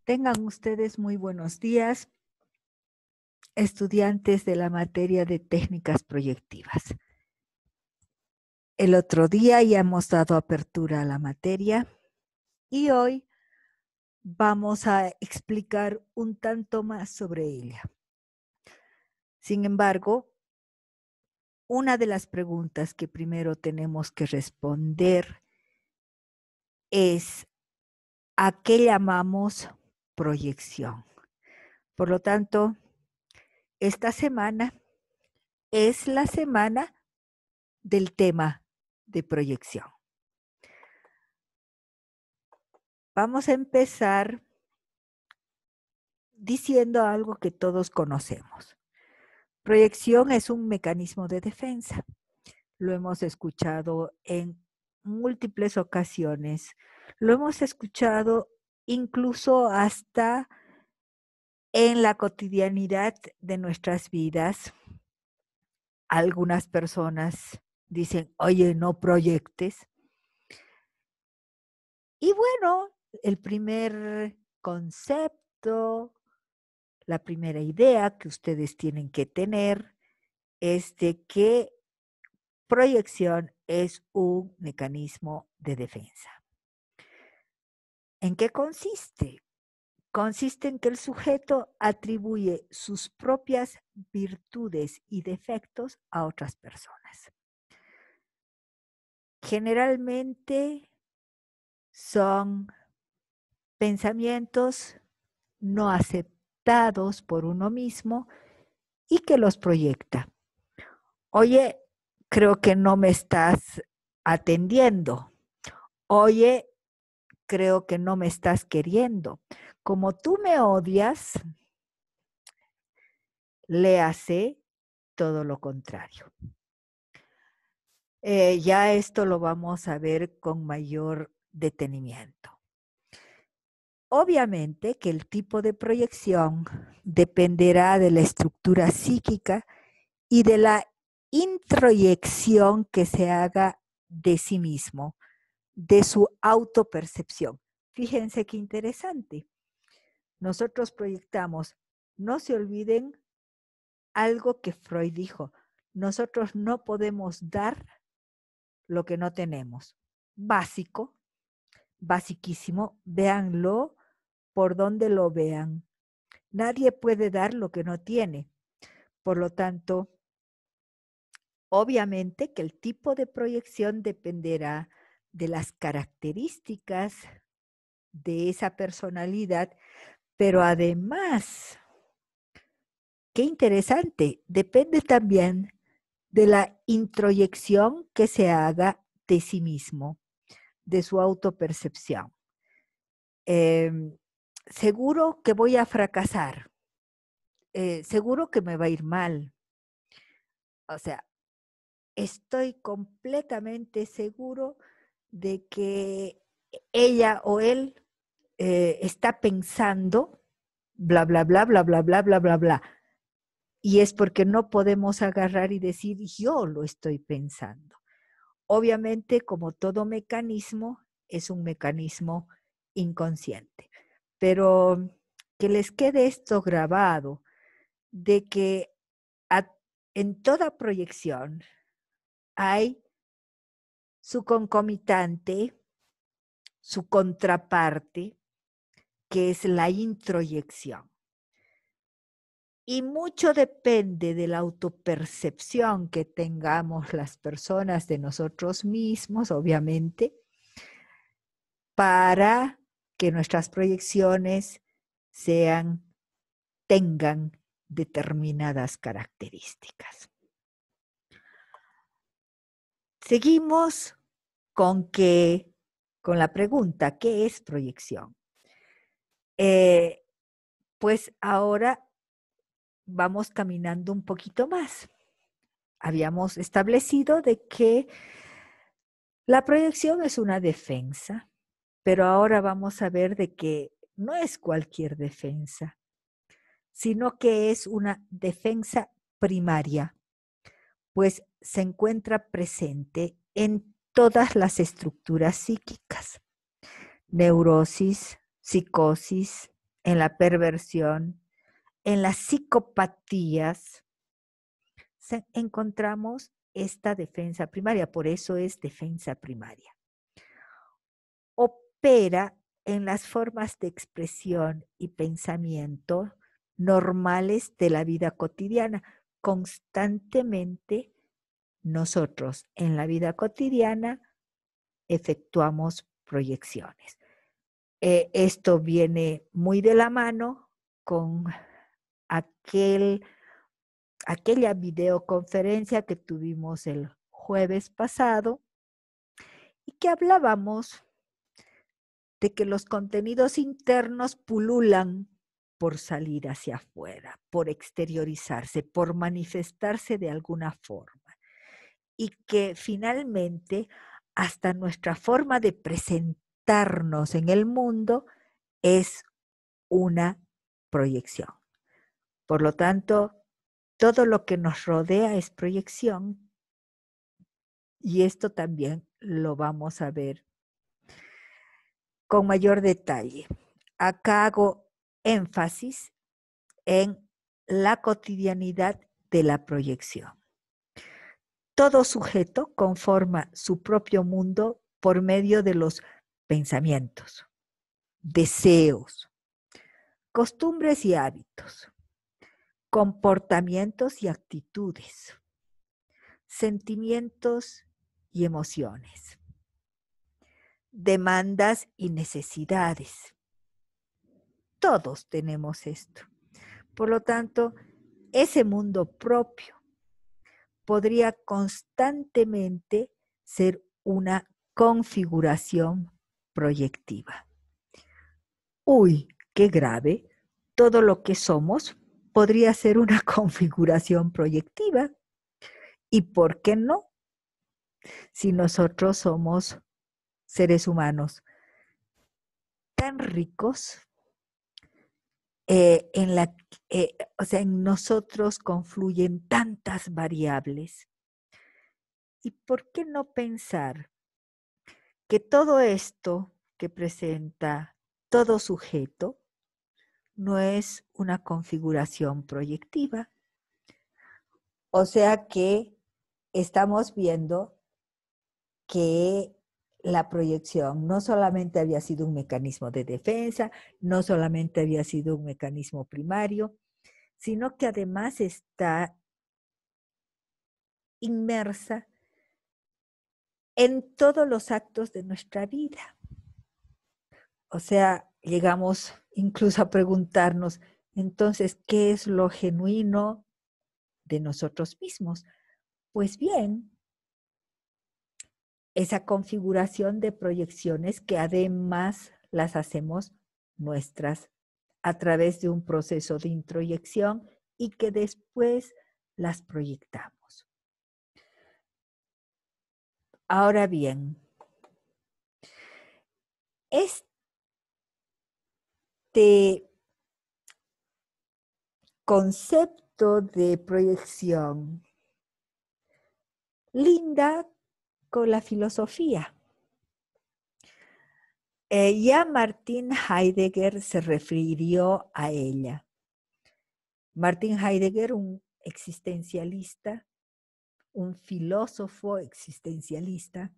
Tengan ustedes muy buenos días, estudiantes de la materia de técnicas proyectivas. El otro día ya hemos dado apertura a la materia y hoy vamos a explicar un tanto más sobre ella. Sin embargo, una de las preguntas que primero tenemos que responder es ¿a qué llamamos proyección? Por lo tanto, esta semana es la semana del tema de proyección. Vamos a empezar diciendo algo que todos conocemos. Proyección es un mecanismo de defensa. Lo hemos escuchado en múltiples ocasiones. Lo hemos escuchado incluso hasta en la cotidianidad de nuestras vidas. Algunas personas dicen, oye, no proyectes. Y bueno, el primer concepto, la primera idea que ustedes tienen que tener es de que proyección es un mecanismo de defensa. ¿En qué consiste? Consiste en que el sujeto atribuye sus propias virtudes y defectos a otras personas. Generalmente son pensamientos no aceptados por uno mismo y que los proyecta. Oye, creo que no me estás atendiendo. Oye, creo que no me estás queriendo. Como tú me odias, léase todo lo contrario. Ya esto lo vamos a ver con mayor detenimiento. Obviamente que el tipo de proyección dependerá de la estructura psíquica y de la introyección que se haga de sí mismo, de su autopercepción. Fíjense qué interesante. Nosotros proyectamos, no se olviden algo que Freud dijo, nosotros no podemos dar lo que no tenemos. Básico, basiquísimo, véanlo por donde lo vean. Nadie puede dar lo que no tiene. Por lo tanto, obviamente que el tipo de proyección dependerá de las características de esa personalidad, pero además, qué interesante, depende también de la introyección que se haga de sí mismo, de su autopercepción. Seguro que voy a fracasar, seguro que me va a ir mal. O sea, estoy completamente seguro de que ella o él está pensando bla, bla, bla, bla, bla, bla, bla, bla, bla. Y es porque no podemos agarrar y decir, yo lo estoy pensando. Obviamente, como todo mecanismo, es un mecanismo inconsciente. Pero que les quede esto grabado, de que en toda proyección hay su concomitante, su contraparte, que es la introyección. Y mucho depende de la autopercepción que tengamos las personas de nosotros mismos, obviamente, para que nuestras proyecciones tengan determinadas características. Seguimos con la pregunta, ¿qué es proyección? Pues ahora vamos caminando un poquito más. Habíamos establecido de que la proyección es una defensa, pero ahora vamos a ver de que no es cualquier defensa, sino que es una defensa primaria, pues se encuentra presente en todas las estructuras psíquicas, neurosis, psicosis, en la perversión, en las psicopatías, encontramos esta defensa primaria. Por eso es defensa primaria. Opera en las formas de expresión y pensamiento normales de la vida cotidiana. Constantemente nosotros en la vida cotidiana efectuamos proyecciones. Esto viene muy de la mano con aquella videoconferencia que tuvimos el jueves pasado y que hablábamos de que los contenidos internos pululan por salir hacia afuera, por exteriorizarse, por manifestarse de alguna forma. Y que finalmente hasta nuestra forma de presentarnos en el mundo es una proyección. Por lo tanto, todo lo que nos rodea es proyección y esto también lo vamos a ver con mayor detalle. Acá hago énfasis en la cotidianidad de la proyección. Todo sujeto conforma su propio mundo por medio de los pensamientos, deseos, costumbres y hábitos, comportamientos y actitudes, sentimientos y emociones, demandas y necesidades. Todos tenemos esto. Por lo tanto, ese mundo propio podría constantemente ser una configuración proyectiva. Uy, qué grave. Todo lo que somos podría ser una configuración proyectiva. ¿Y por qué no? Si nosotros somos seres humanos tan ricos, en nosotros confluyen tantas variables. ¿Y por qué no pensar que todo esto que presenta todo sujeto no es una configuración proyectiva? O sea que estamos viendo que la proyección no solamente había sido un mecanismo de defensa, no solamente había sido un mecanismo primario, sino que además está inmersa en todos los actos de nuestra vida. O sea, llegamos incluso a preguntarnos, entonces, ¿qué es lo genuino de nosotros mismos? Pues bien, esa configuración de proyecciones que además las hacemos nuestras a través de un proceso de introyección y que después las proyectamos. Ahora bien, este concepto de proyección linda con la filosofía. Ya Martin Heidegger se refirió a ella. Martin Heidegger, un existencialista, un filósofo existencialista,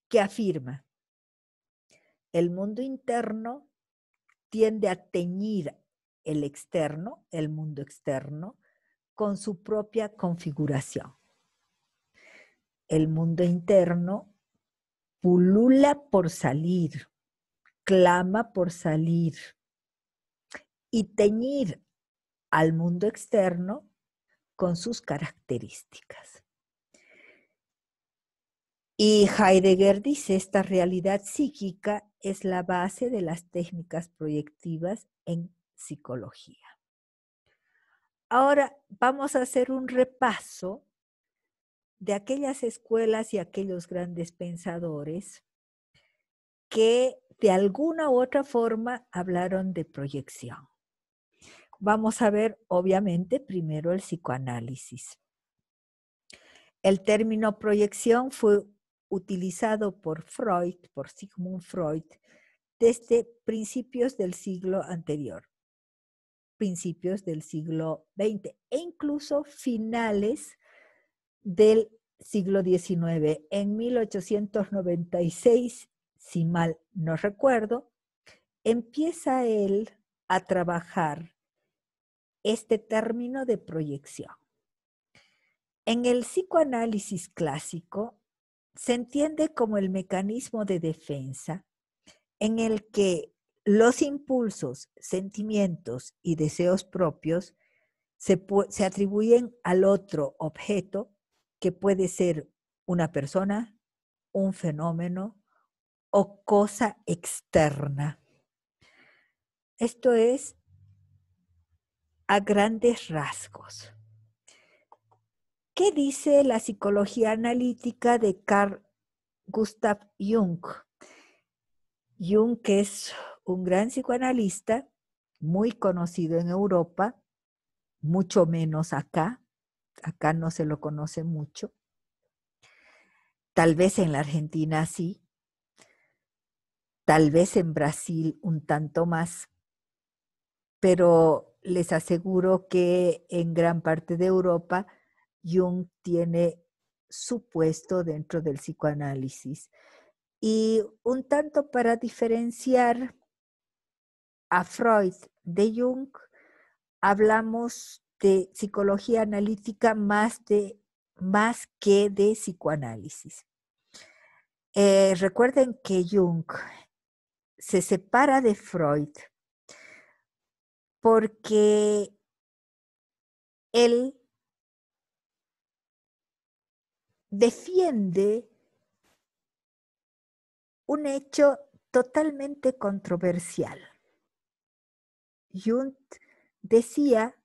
que afirma: el mundo interno tiende a teñir el externo, el mundo externo, con su propia configuración. El mundo interno pulula por salir, clama por salir y teñir al mundo externo con sus características. Y Heidegger dice, esta realidad psíquica es la base de las técnicas proyectivas en psicología. Ahora vamos a hacer un repaso de aquellas escuelas y aquellos grandes pensadores que de alguna u otra forma hablaron de proyección. Vamos a ver, obviamente, primero el psicoanálisis. El término proyección fue utilizado por Freud, por Sigmund Freud, desde principios del siglo anterior, principios del siglo XX e incluso finales del siglo XIX. En 1896, si mal no recuerdo, empieza él a trabajar este término de proyección. En el psicoanálisis clásico se entiende como el mecanismo de defensa en el que los impulsos, sentimientos y deseos propios se atribuyen al otro objeto, que puede ser una persona, un fenómeno o cosa externa. Esto es a grandes rasgos. ¿Qué dice la psicología analítica de Carl Gustav Jung? Jung, que es un gran psicoanalista, muy conocido en Europa, mucho menos acá. Acá no se lo conoce mucho. Tal vez en la Argentina sí. Tal vez en Brasil un tanto más. Pero les aseguro que en gran parte de Europa Jung tiene su puesto dentro del psicoanálisis. Y un tanto para diferenciar a Freud de Jung, hablamos de psicología analítica más que de psicoanálisis. Recuerden que Jung se separa de Freud porque él defiende un hecho totalmente controversial. Jung decía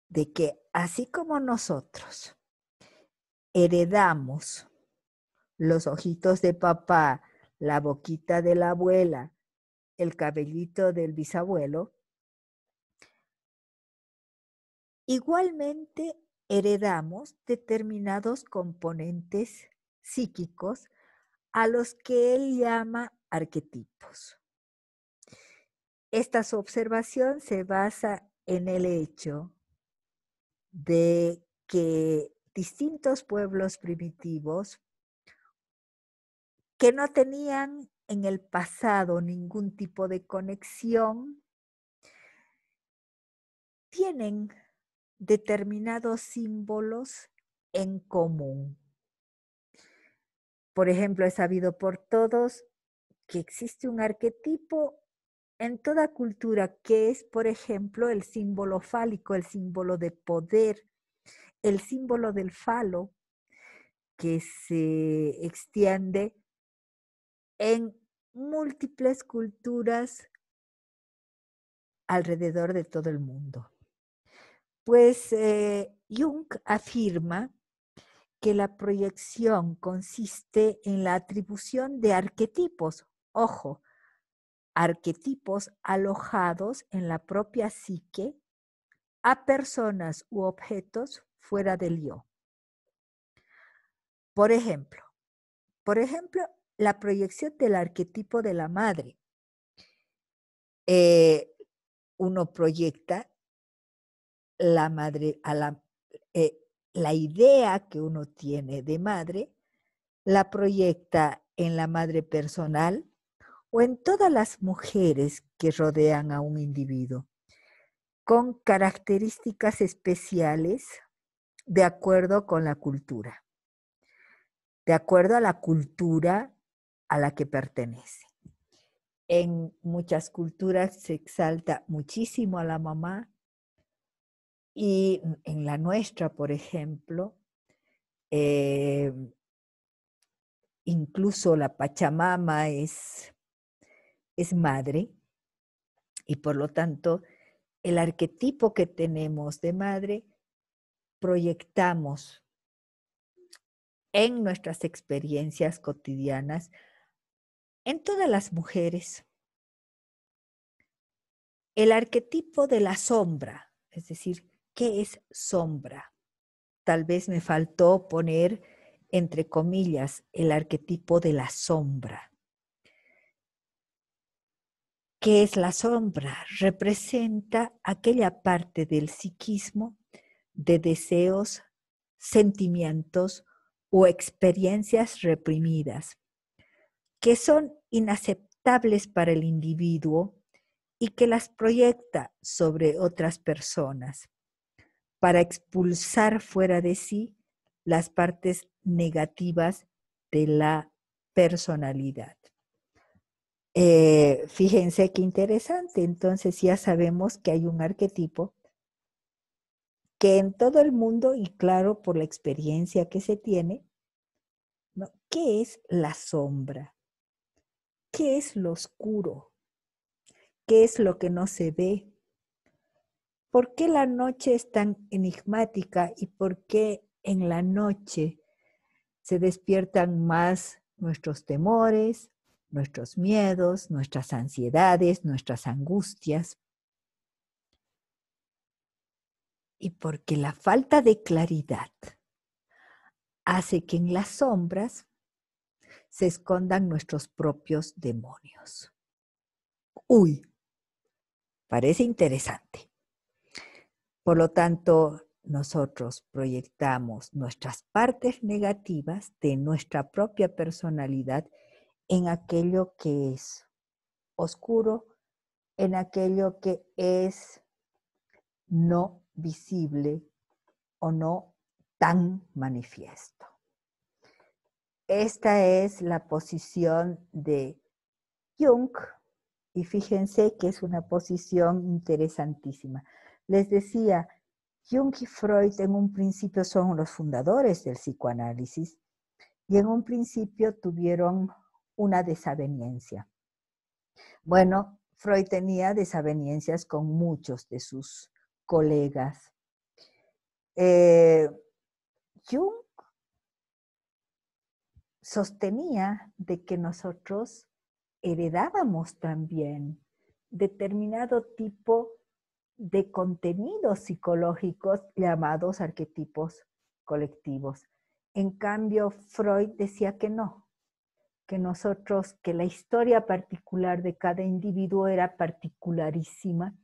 de que así como nosotros heredamos los ojitos de papá, la boquita de la abuela, el cabellito del bisabuelo, igualmente heredamos determinados componentes psíquicos a los que él llama arquetipos. Esta su observación se basa en el hecho de que distintos pueblos primitivos que no tenían en el pasado ningún tipo de conexión, tienen determinados símbolos en común. Por ejemplo, es sabido por todos que existe un arquetipo en toda cultura que es, por ejemplo, el símbolo fálico, el símbolo de poder, el símbolo del falo, que se extiende en múltiples culturas alrededor de todo el mundo. Pues Jung afirma que la proyección consiste en la atribución de arquetipos, ojo, arquetipos alojados en la propia psique a personas u objetos fuera del yo. Por ejemplo, la proyección del arquetipo de la madre. Uno proyecta la madre a la idea que uno tiene de madre, la proyecta en la madre personal o en todas las mujeres que rodean a un individuo, con características especiales de acuerdo con la cultura, de acuerdo a la cultura a la que pertenece. En muchas culturas se exalta muchísimo a la mamá y en la nuestra, por ejemplo, incluso la Pachamama es madre y por lo tanto el arquetipo que tenemos de madre proyectamos en nuestras experiencias cotidianas en todas las mujeres. El arquetipo de la sombra, es decir, ¿qué es sombra? Tal vez me faltó poner entre comillas el arquetipo de la sombra. ¿Qué es la sombra? Representa aquella parte del psiquismo de deseos, sentimientos o experiencias reprimidas que son inaceptables para el individuo y que las proyecta sobre otras personas para expulsar fuera de sí las partes negativas de la personalidad. Fíjense qué interesante. Entonces ya sabemos que hay un arquetipo que en todo el mundo, y claro, por la experiencia que se tiene, ¿no? ¿Qué es la sombra? ¿Qué es lo oscuro? ¿Qué es lo que no se ve? ¿Por qué la noche es tan enigmática y por qué en la noche se despiertan más nuestros temores, nuestros miedos, nuestras ansiedades, nuestras angustias? Y porque la falta de claridad hace que en las sombras se escondan nuestros propios demonios. Uy, parece interesante. Por lo tanto, nosotros proyectamos nuestras partes negativas de nuestra propia personalidad en aquello que es oscuro, en aquello que es no visible o no tan manifiesto. Esta es la posición de Jung y fíjense que es una posición interesantísima. Les decía, Jung y Freud en un principio son los fundadores del psicoanálisis y en un principio tuvieron una desaveniencia. Bueno, Freud tenía desavenencias con muchos de sus colegas. Jung sostenía de que nosotros heredábamos también determinado tipo de contenidos psicológicos llamados arquetipos colectivos. En cambio, Freud decía que no, que nosotros, que la historia particular de cada individuo era particularísima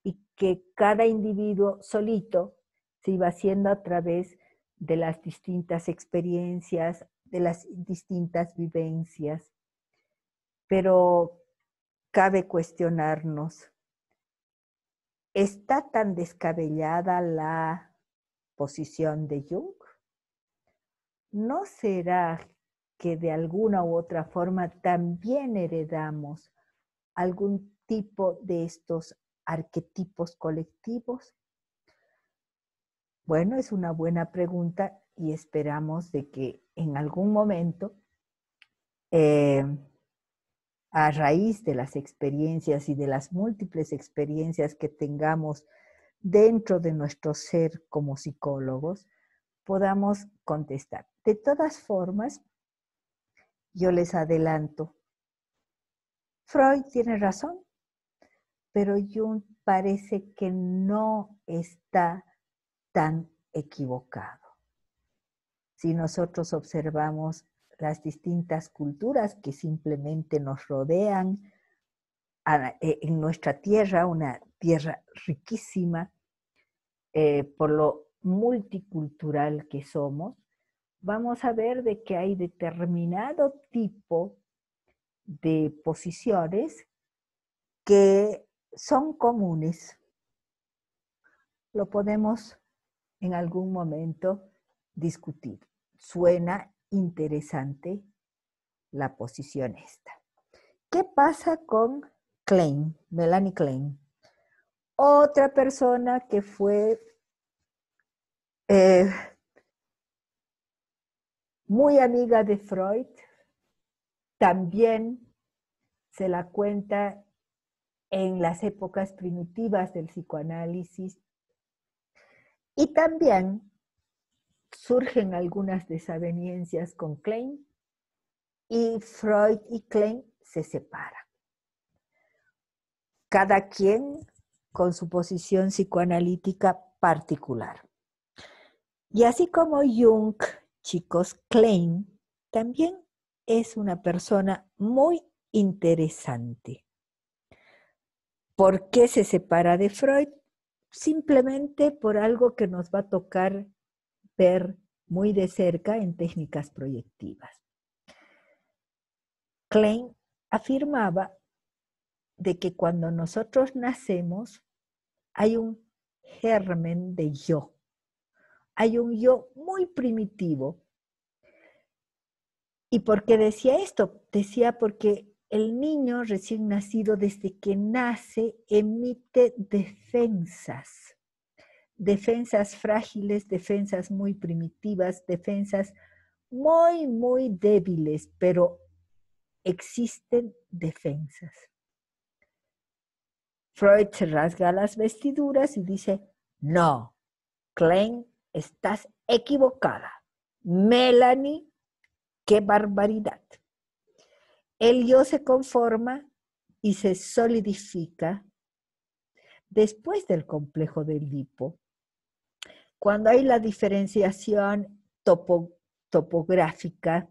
y que cada individuo solito se iba haciendo a través de las distintas experiencias, de las distintas vivencias. Pero cabe cuestionarnos, ¿está tan descabellada la posición de Jung? ¿No será que de alguna u otra forma también heredamos algún tipo de estos arquetipos colectivos? Bueno, es una buena pregunta y esperamos de que en algún momento, a raíz de las experiencias y de las múltiples experiencias que tengamos dentro de nuestro ser como psicólogos, podamos contestar. De todas formas, yo les adelanto, Freud tiene razón, pero Jung parece que no está tan equivocado. Si nosotros observamos las distintas culturas que simplemente nos rodean en nuestra tierra, una tierra riquísima por lo multicultural que somos, vamos a ver de que hay determinado tipo de posiciones que son comunes. Lo podemos en algún momento discutir. Suena interesante la posición esta. ¿Qué pasa con Klein, Melanie Klein? Otra persona que fue muy amiga de Freud, también se la cuenta en las épocas primitivas del psicoanálisis y también surgen algunas desavenencias con Klein y Freud y Klein se separan. Cada quien con su posición psicoanalítica particular. Y así como Jung, chicos, Klein también es una persona muy interesante. ¿Por qué se separa de Freud? Simplemente por algo que nos va a tocar ver muy de cerca en técnicas proyectivas. Klein afirmaba de que cuando nosotros nacemos hay un germen de yo. Hay un yo muy primitivo. ¿Y por qué decía esto? Decía porque el niño recién nacido, desde que nace, emite defensas. Defensas frágiles, defensas muy primitivas, defensas muy, muy débiles, pero existen defensas. Freud se rasga las vestiduras y dice, no, Klein, estás equivocada. Melanie, qué barbaridad. El yo se conforma y se solidifica después del complejo de Edipo, cuando hay la diferenciación topográfica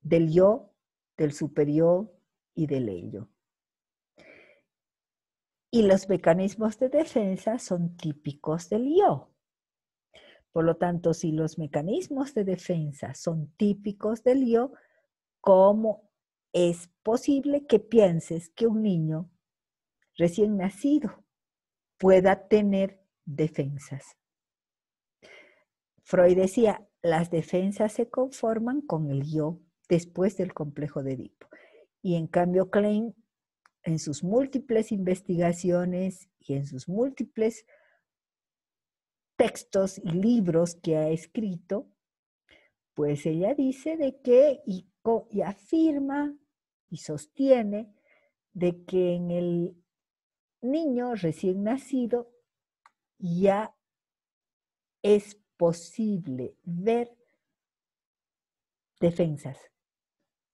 del yo, del superior y del ello. Y los mecanismos de defensa son típicos del yo. Por lo tanto, si los mecanismos de defensa son típicos del yo, ¿cómo es posible que pienses que un niño recién nacido pueda tener defensas? Freud decía, las defensas se conforman con el yo después del complejo de Edipo. Y en cambio Klein, en sus múltiples investigaciones y en sus múltiples textos y libros que ha escrito, pues ella dice de que y afirma y sostiene de que en el niño recién nacido ya es posible ver defensas.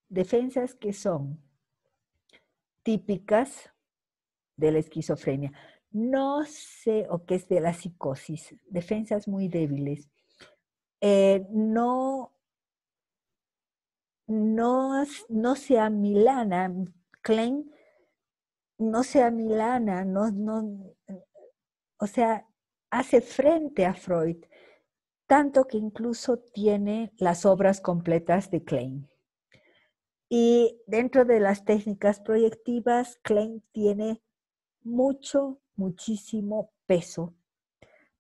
Defensas que son típicas de la esquizofrenia. No sé, o que es de la psicosis, defensas muy débiles. No se amilana, Klein no se amilana, o sea, hace frente a Freud, tanto que incluso tiene las obras completas de Klein. Y dentro de las técnicas proyectivas, Klein tiene muchísimo peso,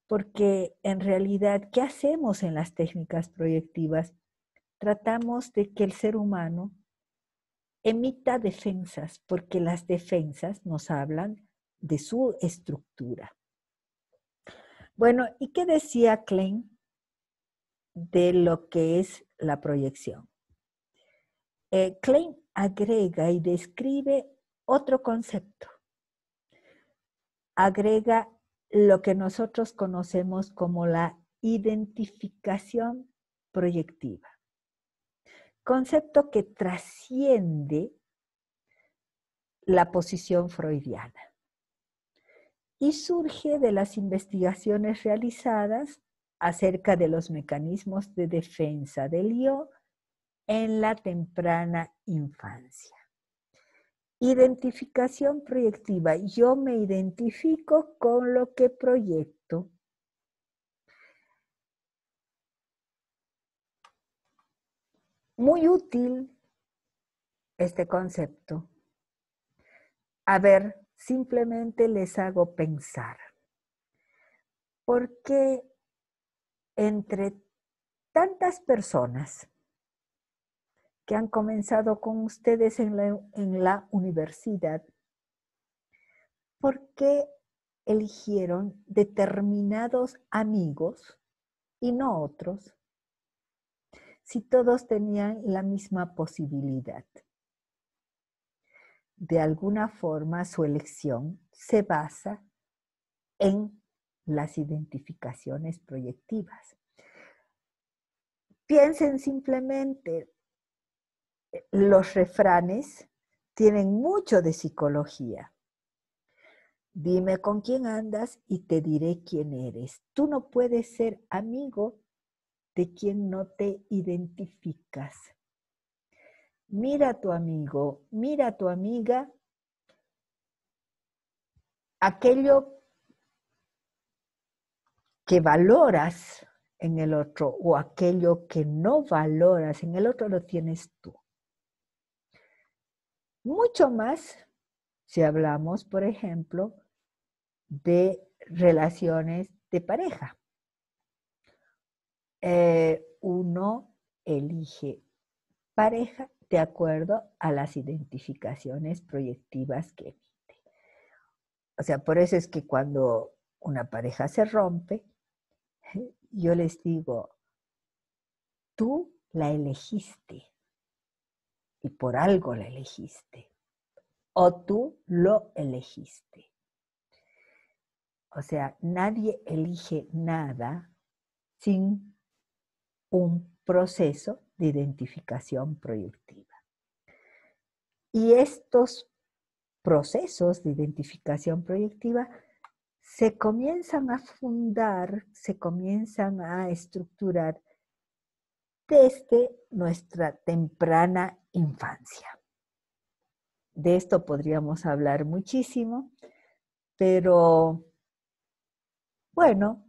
porque en realidad, ¿qué hacemos en las técnicas proyectivas? Tratamos de que el ser humano emita defensas, porque las defensas nos hablan de su estructura. Bueno, ¿y qué decía Klein de lo que es la proyección? Klein agrega y describe otro concepto. Agrega lo que nosotros conocemos como la identificación proyectiva. Concepto que trasciende la posición freudiana y surge de las investigaciones realizadas acerca de los mecanismos de defensa del yo en la temprana infancia. Identificación proyectiva. Yo me identifico con lo que proyecto. Muy útil este concepto. A ver, simplemente les hago pensar. ¿Por qué entre tantas personas que han comenzado con ustedes en la universidad, por qué eligieron determinados amigos y no otros, si todos tenían la misma posibilidad? De alguna forma, su elección se basa en las identificaciones proyectivas. Piensen simplemente, los refranes tienen mucho de psicología. Dime con quién andas y te diré quién eres. Tú no puedes ser amigo de quien no te identificas. Mira a tu amigo, mira a tu amiga aquello que valoras en el otro o aquello que no valoras en el otro lo tienes tú. Mucho más si hablamos, por ejemplo, de relaciones de pareja. Uno elige pareja de acuerdo a las identificaciones proyectivas que emite. O sea, por eso es que cuando una pareja se rompe, yo les digo, tú la elegiste y por algo la elegiste, o tú lo elegiste. O sea, nadie elige nada sin un proceso de identificación proyectiva. Y estos procesos de identificación proyectiva se comienzan a fundar, se comienzan a estructurar desde nuestra temprana infancia. De esto podríamos hablar muchísimo, pero bueno,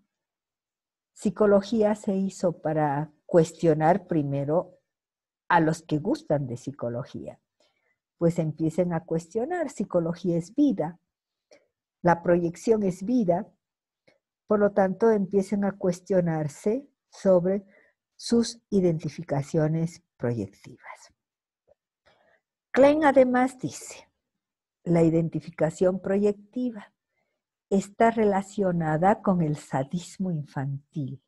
psicología se hizo para cuestionar primero a los que gustan de psicología. Pues empiecen a cuestionar, psicología es vida, la proyección es vida, por lo tanto empiecen a cuestionarse sobre sus identificaciones proyectivas. Klein además dice, la identificación proyectiva está relacionada con el sadismo infantil.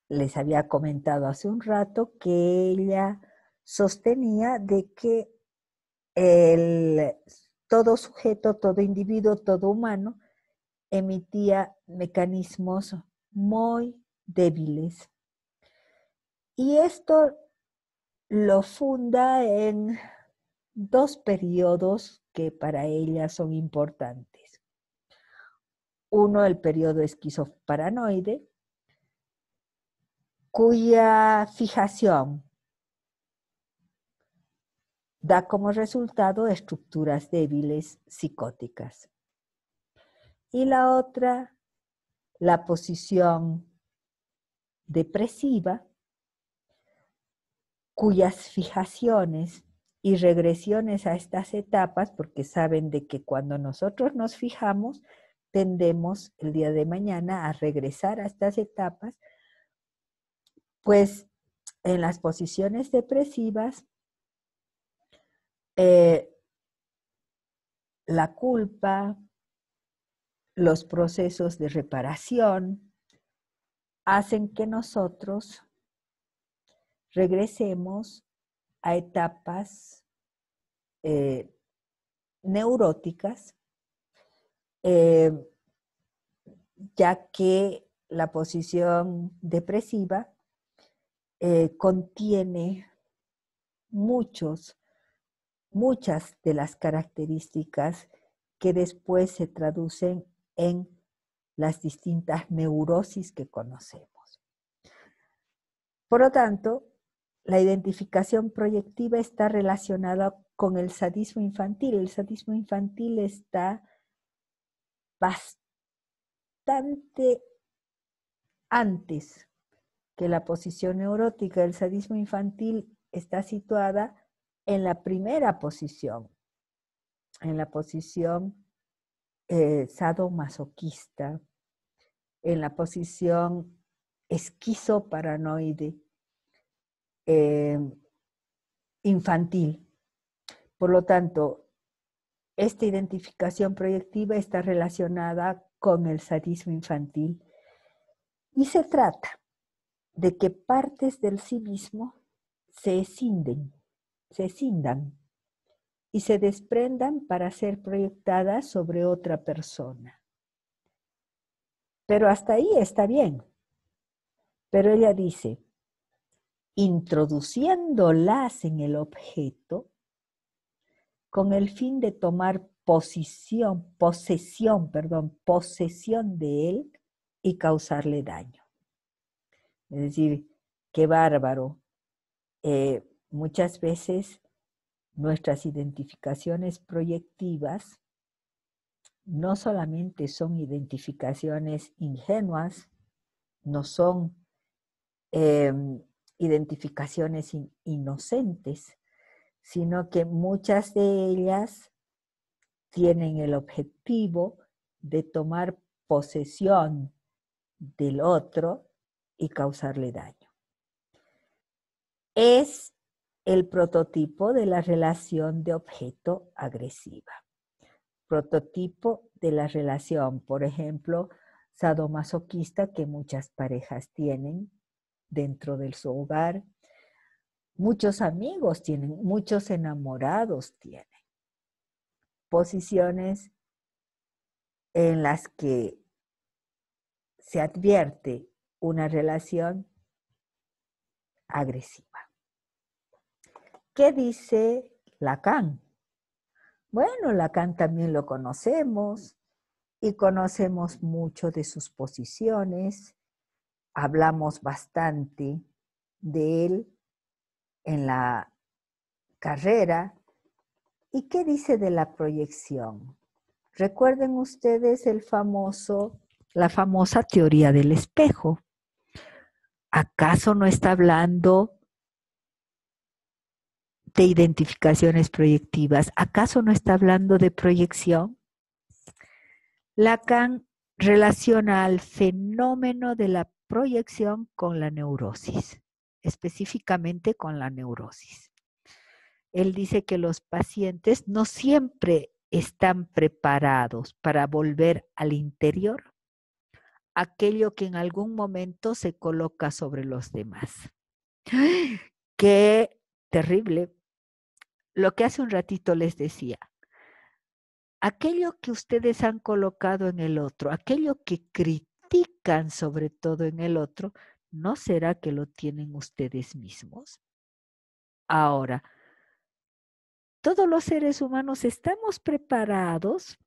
Les había comentado hace un rato que ella sostenía de que todo sujeto, todo individuo, todo humano emitía mecanismos muy débiles. Y esto lo funda en dos periodos que para ella son importantes. Uno, el periodo esquizoparanoide, cuya fijación da como resultado estructuras débiles psicóticas. Y la otra, la posición depresiva, cuyas fijaciones y regresiones a estas etapas, porque saben de que cuando nosotros nos fijamos, tendemos el día de mañana a regresar a estas etapas, pues en las posiciones depresivas, la culpa, los procesos de reparación, hacen que nosotros regresemos a etapas neuróticas, ya que la posición depresiva contiene muchas de las características que después se traducen en las distintas neurosis que conocemos. Por lo tanto, la identificación proyectiva está relacionada con el sadismo infantil. El sadismo infantil está bastante antes que la posición neurótica. El sadismo infantil está situada en la primera posición, en la posición sadomasoquista, en la posición esquizoparanoide infantil. Por lo tanto, esta identificación proyectiva está relacionada con el sadismo infantil y se trata de que partes del sí mismo se escindan y se desprendan para ser proyectadas sobre otra persona. Pero hasta ahí está bien. Pero ella dice, introduciéndolas en el objeto con el fin de tomar posesión de él y causarle daño. Es decir, qué bárbaro. Muchas veces nuestras identificaciones proyectivas no solamente son identificaciones ingenuas, no son identificaciones inocentes, sino que muchas de ellas tienen el objetivo de tomar posesión del otro y causarle daño. Es el prototipo de la relación de objeto agresiva. Prototipo de la relación, por ejemplo, sadomasoquista que muchas parejas tienen dentro de su hogar. Muchos amigos tienen, muchos enamorados tienen. Posiciones en las que se advierte una relación agresiva. ¿Qué dice Lacan? Bueno, Lacan también lo conocemos y conocemos mucho de sus posiciones. Hablamos bastante de él en la carrera. ¿Y qué dice de la proyección? Recuerden ustedes la famosa teoría del espejo. ¿Acaso no está hablando de identificaciones proyectivas? ¿Acaso no está hablando de proyección? Lacan relaciona al fenómeno de la proyección con la neurosis, específicamente con la neurosis. Él dice que los pacientes no siempre están preparados para volver al interior aquello que en algún momento se coloca sobre los demás. ¡Qué terrible! Lo que hace un ratito les decía, aquello que ustedes han colocado en el otro, aquello que critican sobre todo en el otro, ¿no será que lo tienen ustedes mismos? Ahora, todos los seres humanos estamos preparados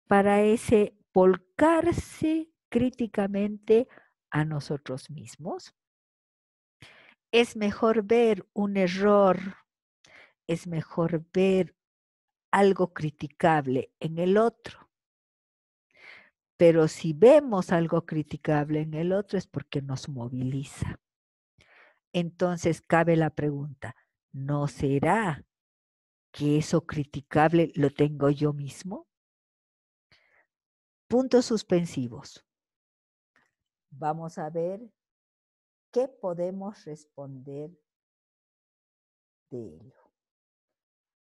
para ese volcarse críticamente a nosotros mismos. Es mejor ver un error, es mejor ver algo criticable en el otro. Pero si vemos algo criticable en el otro es porque nos moviliza. Entonces cabe la pregunta, ¿no será que eso criticable lo tengo yo mismo? Puntos suspensivos. Vamos a ver qué podemos responder de ello.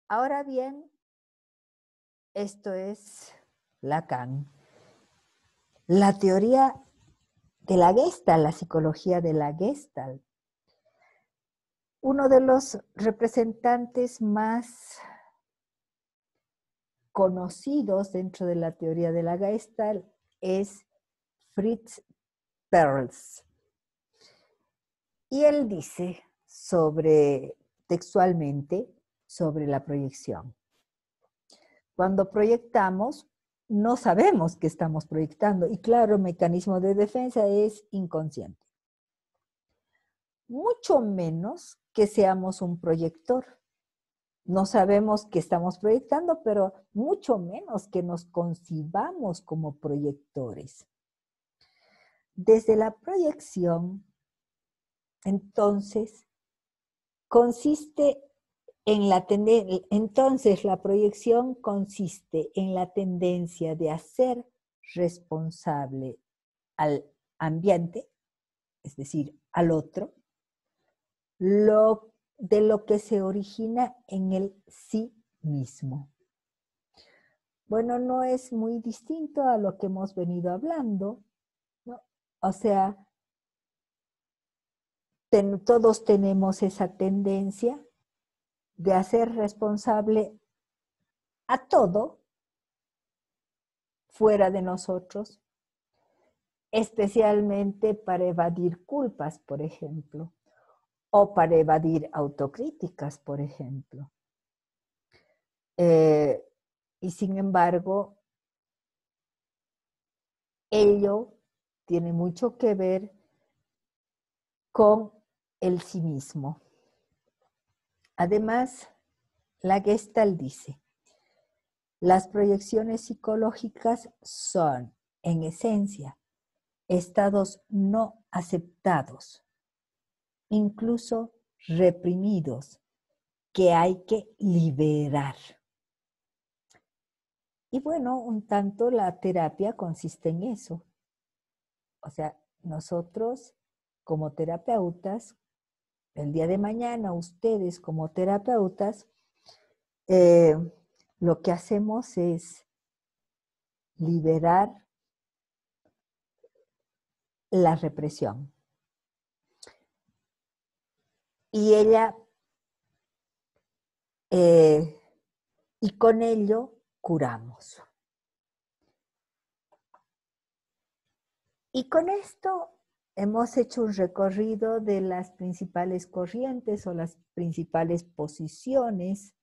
Ahora bien, esto es Lacan. La teoría de la Gestalt, la psicología de la Gestalt. Uno de los representantes más conocidos dentro de la teoría de la Gestalt es Fritz Perls. Y él dice textualmente sobre la proyección. Cuando proyectamos, no sabemos que estamos proyectando y claro, el mecanismo de defensa es inconsciente. Mucho menos que seamos un proyector. No sabemos que estamos proyectando, pero mucho menos que nos concibamos como proyectores. Desde la proyección, entonces, la proyección consiste en la tendencia de hacer responsable al ambiente, es decir, al otro, de lo que se origina en el sí mismo. Bueno, no es muy distinto a lo que hemos venido hablando, ¿no? O sea, todos tenemos esa tendencia de hacer responsable a todo fuera de nosotros, especialmente para evadir culpas, por ejemplo, o para evadir autocríticas, por ejemplo. Y sin embargo, ello tiene mucho que ver con el sí mismo. Además, la Gestalt dice, Las proyecciones psicológicas son, en esencia, estados no aceptados, incluso reprimidos, que hay que liberar. Y bueno, un tanto la terapia consiste en eso. O sea, nosotros como terapeutas, el día de mañana ustedes como terapeutas, lo que hacemos es liberar la represión. Y y con ello curamos. Y con esto hemos hecho un recorrido de las principales corrientes o las principales posiciones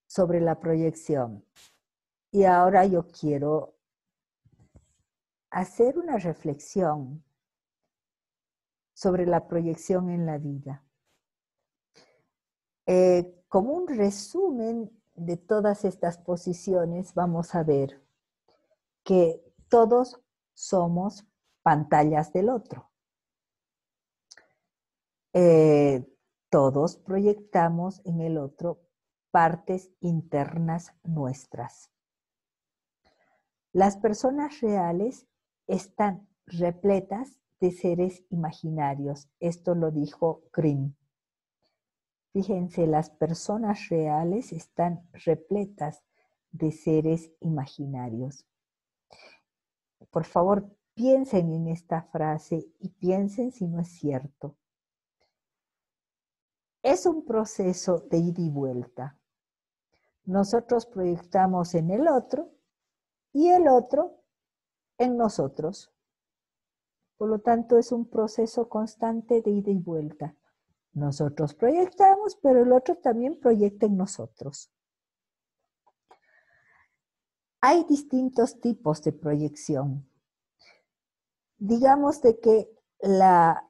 sobre la proyección. Y ahora yo quiero hacer una reflexión sobre la proyección en la vida. Como un resumen de todas estas posiciones, vamos a ver que todos somos pantallas del otro. Todos proyectamos en el otro partes internas nuestras. Las personas reales están repletas de seres imaginarios. Esto lo dijo Grimm. Fíjense, las personas reales están repletas de seres imaginarios. Por favor, piensen en esta frase y piensen si no es cierto. Es un proceso de ida y vuelta. Nosotros proyectamos en el otro y el otro en nosotros. Por lo tanto, es un proceso constante de ida y vuelta. Nosotros proyectamos, pero el otro también proyecta en nosotros. Hay distintos tipos de proyección. Digamos de que la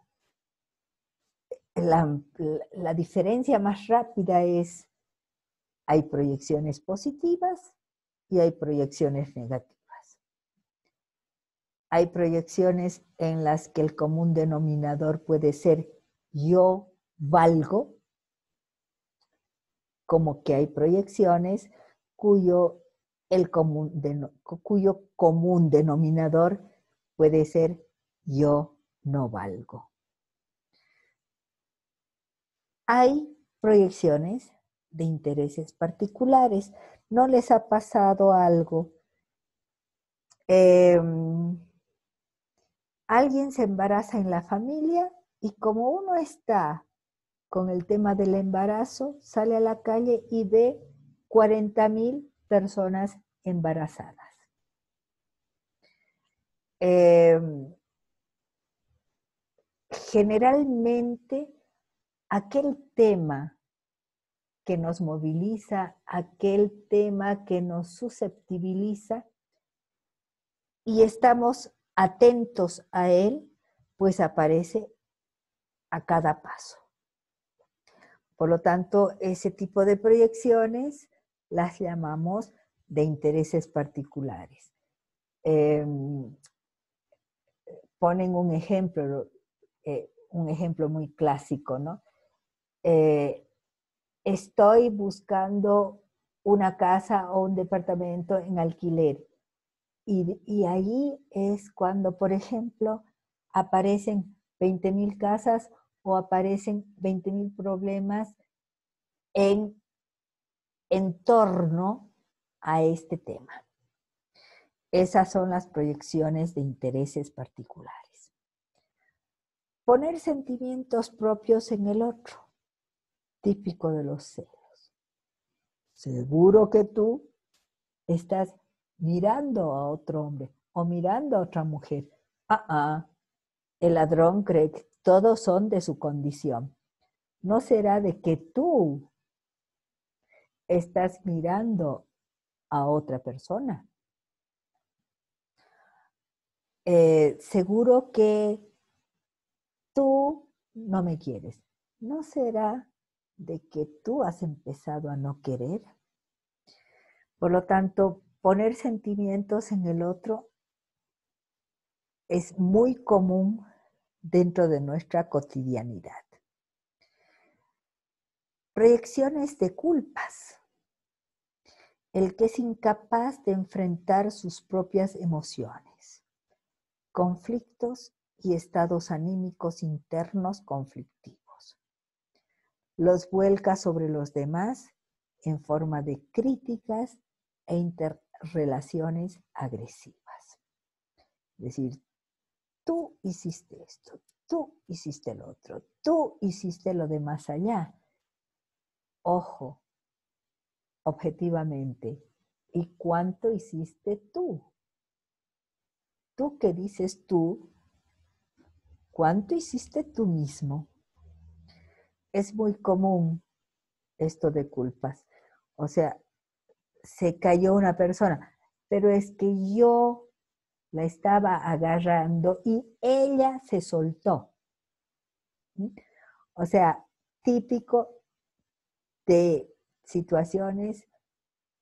diferencia más rápida es, hay proyecciones positivas y hay proyecciones negativas. Hay proyecciones en las que el común denominador puede ser yo valgo, como que hay proyecciones cuyo común denominador puede ser yo no valgo. Hay proyecciones de intereses particulares. ¿No les ha pasado algo? Alguien se embaraza en la familia y como uno está con el tema del embarazo, sale a la calle y ve 40,000 personas embarazadas. Generalmente, aquel tema que nos moviliza, aquel tema que nos susceptibiliza y estamos atentos a él, pues aparece a cada paso. Por lo tanto, ese tipo de proyecciones las llamamos de intereses particulares. Ponen un ejemplo muy clásico, ¿no? Estoy buscando una casa o un departamento en alquiler. Y ahí es cuando, por ejemplo, aparecen 20,000 casas o aparecen 20,000 problemas en torno a este tema. Esas son las proyecciones de intereses particulares. Poner sentimientos propios en el otro, típico de los celos. Seguro que tú estás mirando a otro hombre o mirando a otra mujer. El ladrón cree que todos son de su condición. ¿No será de que tú estás mirando a otra persona? Seguro que tú no me quieres. ¿No será de que tú has empezado a no querer? Por lo tanto, poner sentimientos en el otro es muy común dentro de nuestra cotidianidad. Proyecciones de culpas. El que es incapaz de enfrentar sus propias emociones, conflictos y estados anímicos internos conflictivos. Los vuelca sobre los demás en forma de críticas e interrelaciones agresivas. Es decir, tú hiciste esto, tú hiciste lo otro, tú hiciste lo de más allá. Ojo, objetivamente, ¿y cuánto hiciste tú? ¿Tú qué dices tú? ¿Cuánto hiciste tú mismo? Es muy común esto de culpas. O sea, se cayó una persona, pero es que yo la estaba agarrando y ella se soltó. O sea, típico de situaciones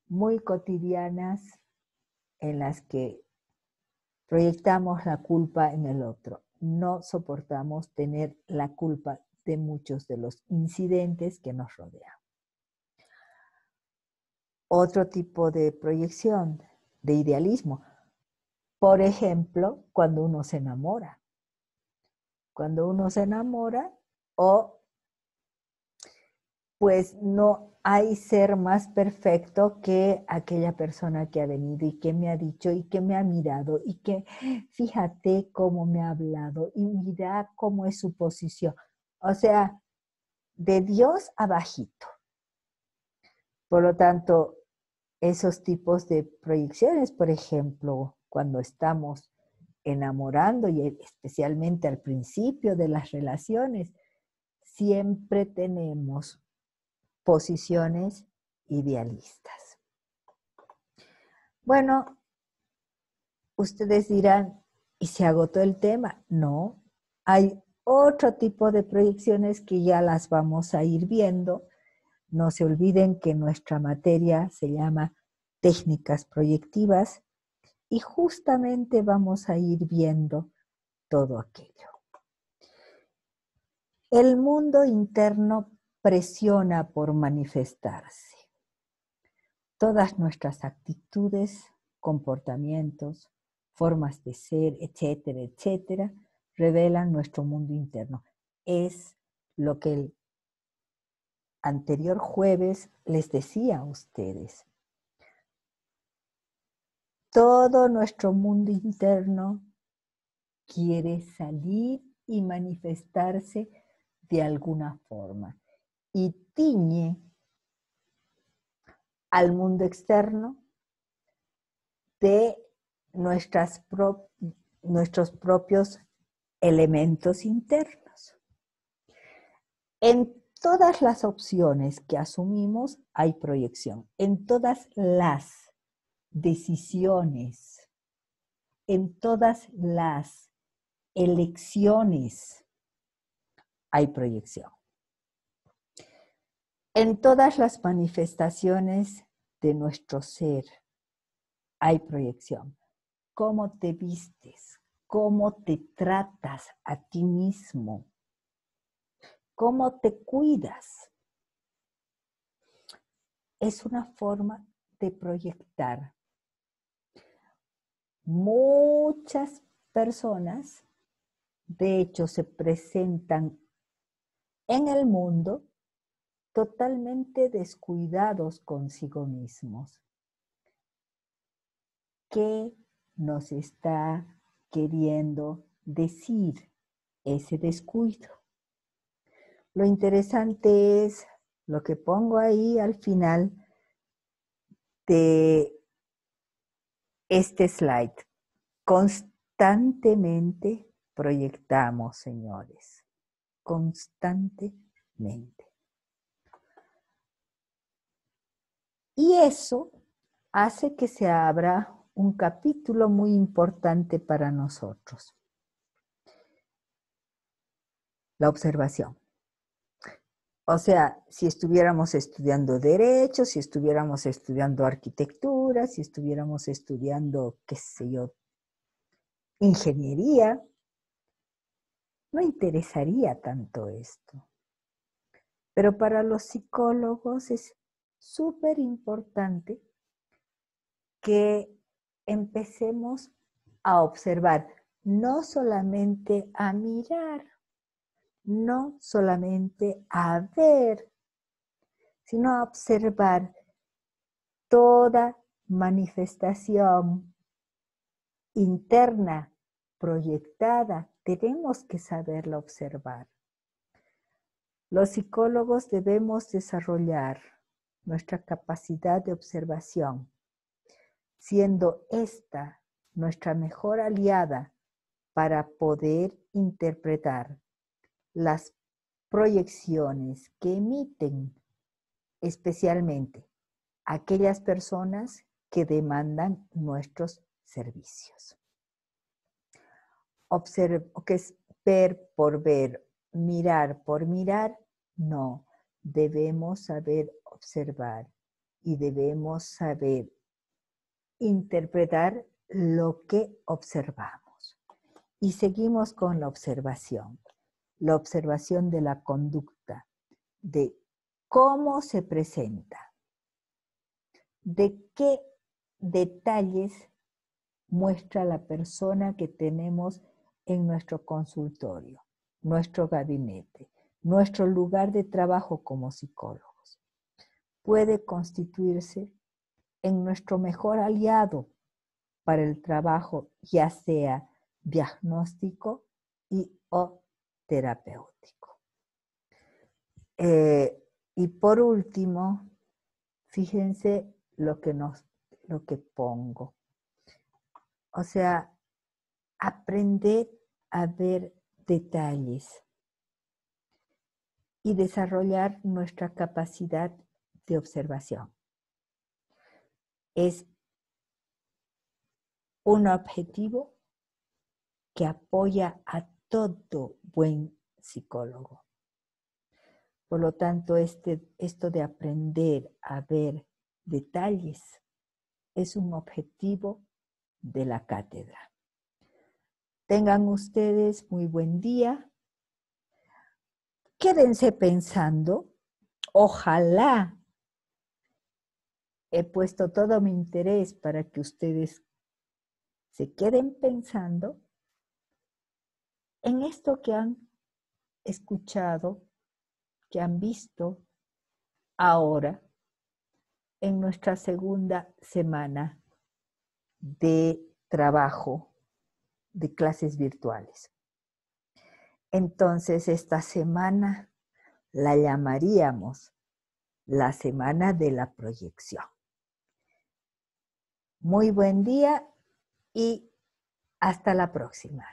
muy cotidianas en las que proyectamos la culpa en el otro. No soportamos tener la culpa de muchos de los incidentes que nos rodean. Otro tipo de proyección, de idealismo. Por ejemplo, cuando uno se enamora. Cuando uno se enamora, o pues no hay ser más perfecto que aquella persona que ha venido y que me ha dicho y que me ha mirado y que fíjate cómo me ha hablado y mira cómo es su posición. O sea, de Dios abajito. Por lo tanto, esos tipos de proyecciones, por ejemplo, cuando estamos enamorando y especialmente al principio de las relaciones, siempre tenemos posiciones idealistas. Bueno, ustedes dirán, ¿y se agotó el tema? No, hay otro tipo de proyecciones que ya las vamos a ir viendo. No se olviden que nuestra materia se llama técnicas proyectivas y justamente vamos a ir viendo todo aquello. El mundo interno presiona por manifestarse. Todas nuestras actitudes, comportamientos, formas de ser, etcétera, etcétera, revelan nuestro mundo interno. Es lo que el anterior jueves les decía a ustedes. Todo nuestro mundo interno quiere salir y manifestarse de alguna forma y tiñe al mundo externo de nuestros propios elementos internos. En todas las opciones que asumimos hay proyección. En todas las decisiones, en todas las elecciones hay proyección. En todas las manifestaciones de nuestro ser hay proyección. ¿Cómo te vistes? ¿Cómo te tratas a ti mismo? ¿Cómo te cuidas? Es una forma de proyectar. Muchas personas, de hecho, se presentan en el mundo totalmente descuidados consigo mismos. ¿Qué nos está queriendo decir ese descuido? Lo interesante es lo que pongo ahí al final de este slide. Constantemente proyectamos, señores. Constantemente. Y eso hace que se abra un capítulo muy importante para nosotros. La observación. O sea, si estuviéramos estudiando derecho, si estuviéramos estudiando arquitectura, si estuviéramos estudiando, qué sé yo, ingeniería, no interesaría tanto esto. Pero para los psicólogos es súper importante que empecemos a observar, no solamente a mirar, no solamente a ver, sino a observar toda manifestación interna proyectada. Tenemos que saberla observar. Los psicólogos debemos desarrollar nuestra capacidad de observación, siendo esta nuestra mejor aliada para poder interpretar las proyecciones que emiten especialmente aquellas personas que demandan nuestros servicios. ¿Qué es ver por ver, mirar por mirar? No, debemos saber observar y debemos saber interpretar lo que observamos. Y seguimos con la observación de la conducta, de cómo se presenta, de qué detalles muestra la persona que tenemos en nuestro consultorio, nuestro gabinete, nuestro lugar de trabajo como psicólogos. Puede constituirse en nuestro mejor aliado para el trabajo, ya sea diagnóstico y o terapéutico. Y por último, fíjense lo que pongo. O sea, aprender a ver detalles y desarrollar nuestra capacidad de observación. Es un objetivo que apoya a todo buen psicólogo. Por lo tanto, esto de aprender a ver detalles es un objetivo de la cátedra. Tengan ustedes muy buen día. Quédense pensando. Ojalá he puesto todo mi interés para que ustedes se queden pensando en esto que han escuchado, que han visto ahora en nuestra segunda semana de trabajo de clases virtuales. Entonces, esta semana la llamaríamos la semana de la proyección. Muy buen día y hasta la próxima.